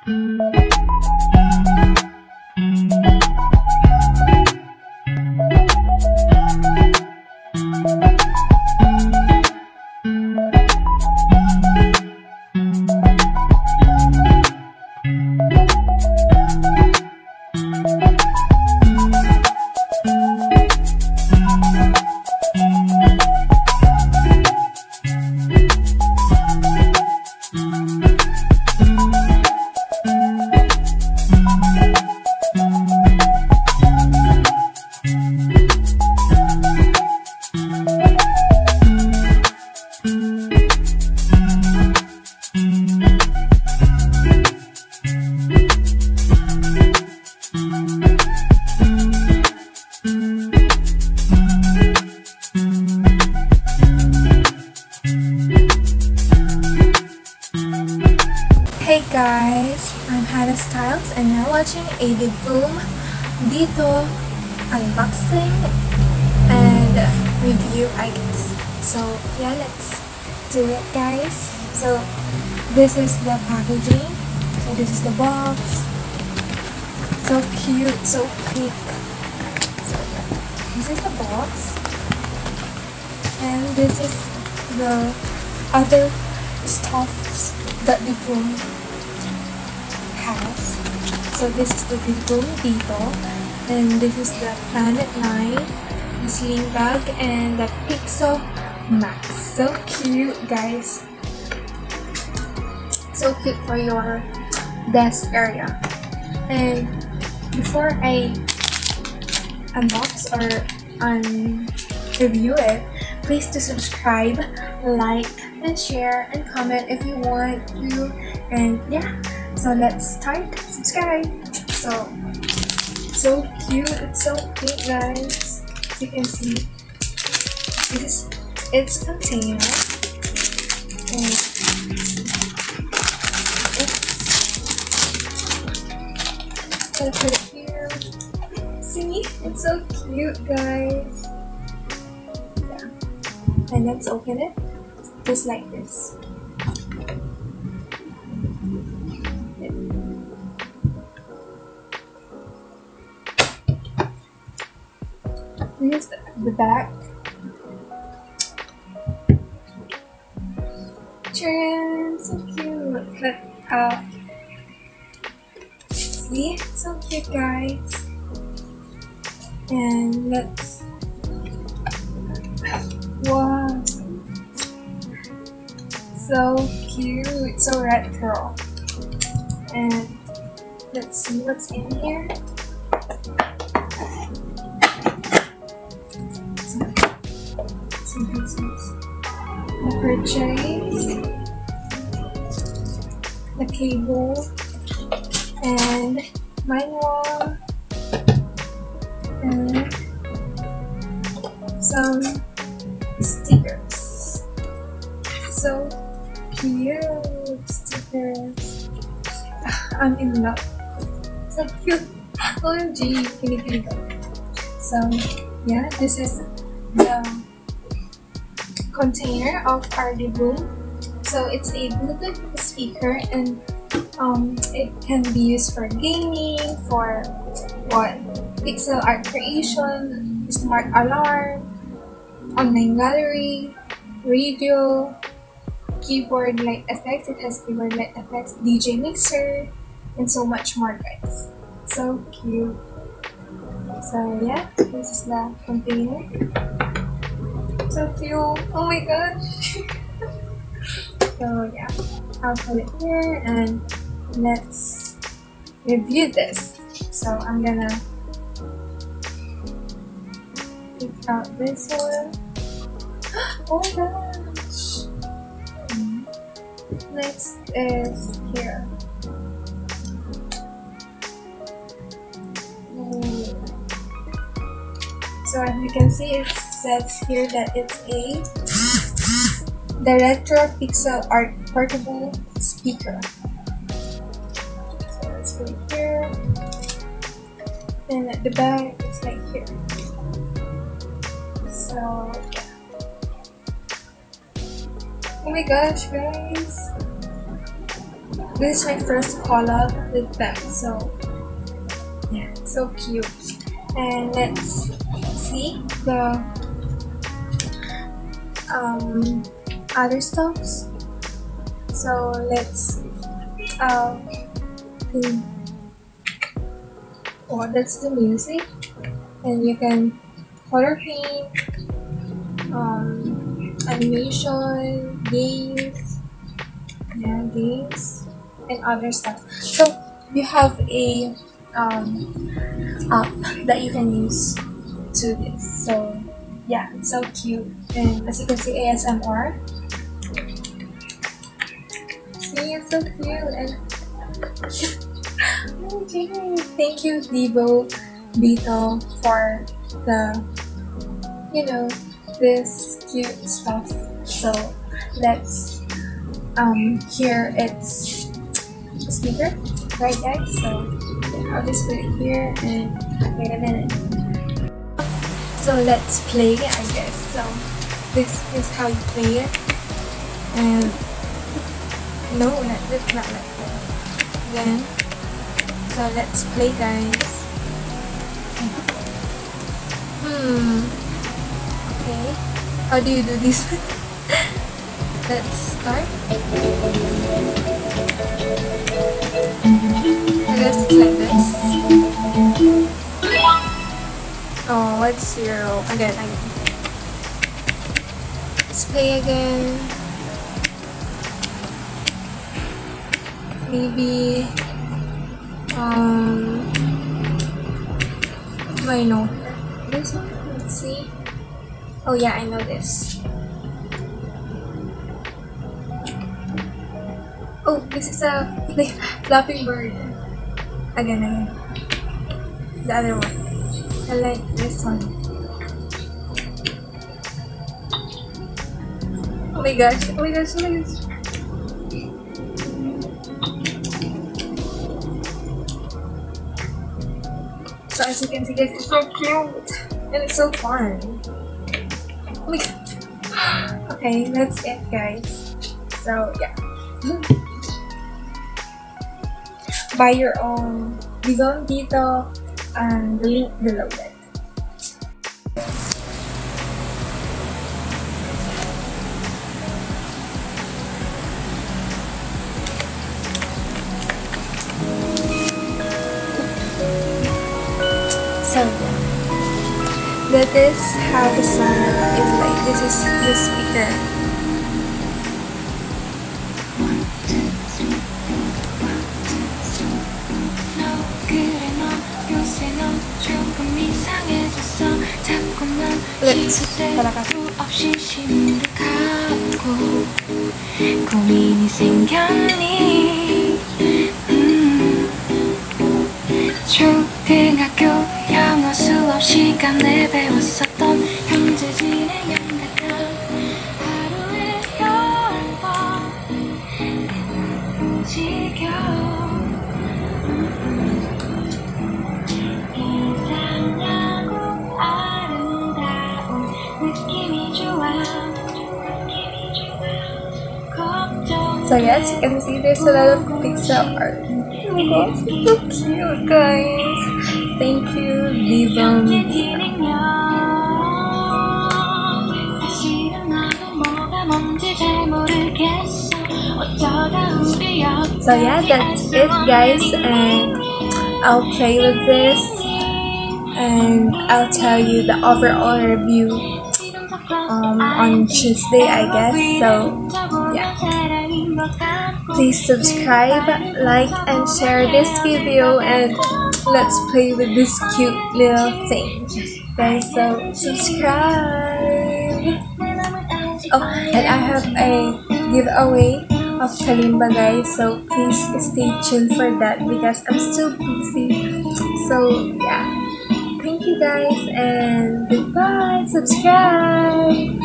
Hey guys, I'm Hannah Styles and you're watching a DIVOOM DITOO unboxing and review, I guess. So yeah, let's do it guys. So this is the packaging. So this is the box. So cute, so pink. So this is the box. And this is the other stuffs that DIVOOM has. So this is the DIVOOM DITOO, and this is the Planet 9, the sling bag, and the Pixel Max. So cute guys. So cute for your desk area. And before I unbox or review it, please to subscribe, like, and share and comment if you want to. And yeah, so let's start. Subscribe. So cute. It's so cute guys. As you can see, this is its container. And gonna put it here. See, it's so cute guys. Yeah. And let's open it. Just like this. Here's the back. Tcharam! So cute. Look out. See? So cute guys. And let's. Wow. So cute, so retro. And let's see what's in here. Some pieces. The purchase, the cable, and manual, and some stickers. So cute stickers. I'm in love. So cute. OMG. Kinig. So yeah, this is the container of our DIVOOM. So it's a Bluetooth speaker, and it can be used for gaming, for pixel art creation, smart alarm, online gallery, radio, keyboard light effects. It has keyboard light effects, DJ mixer, and so much more guys. So cute. So yeah, this is the container. So cute. Oh my gosh. So yeah, I'll put it here and let's review this. So I'm gonna take out this one. Oh my gosh. Next is here. So as you can see, it says here that it's the retro pixel art portable speaker. So let's put it here. And at the back, it's like here. So yeah. Oh my gosh, guys. this is my first collab with them, so yeah, so cute. And let's see the other stuffs. So let's oh, that's the music, and you can color paint, animation, games, yeah, games, and other stuff. So you have a app that you can use to this. So yeah, it's so cute. And as you can see, ASMR. See, it's so cute. And okay, thank you, DIVOOM DITOO, for the, you know, this cute stuff. So let's here it's a speaker, right guys? So I'll just put it here and wait a minute. So let's play, I guess. So this is how you play it, and no, not like that. Then so let's play, guys. Okay, how do you do this? Let's start. I guess it's like this. Oh, what's 0? Again. Let's play again. Maybe do I know this one? Let's see. Oh yeah, I know this. Oh, this is a flapping bird. Again. The other one. I like this one. Oh my gosh, oh my gosh, oh my gosh. So as you can see, guys, it's so cute and it's so fun. Oh my god. Okay, that's it, guys. So yeah. Buy your own DIVOOM DITOO and the link below that. So that is how the sound is like. This is the speaker. Let's 초등학교 영어 수업 시간에 배웠었던 형제지의 영락한 하루에 10번 지겨워 이상하고 아름다운 느낌이 좋아 So yes, you can see there's a lot of pixel art. Oh my gosh, it's so cute, guys. Thank you, DIVOOM DITOO. So yeah, that's it, guys, and I'll play with this and I'll tell you the overall review on Tuesday, I guess. So yeah, please subscribe, like, and share this video, and let's play with this cute little thing, guys. So subscribe. Oh, and I have a giveaway of KALIMBA, guys, so please stay tuned for that because I'm still busy. So yeah, thank you guys, and goodbye. Subscribe.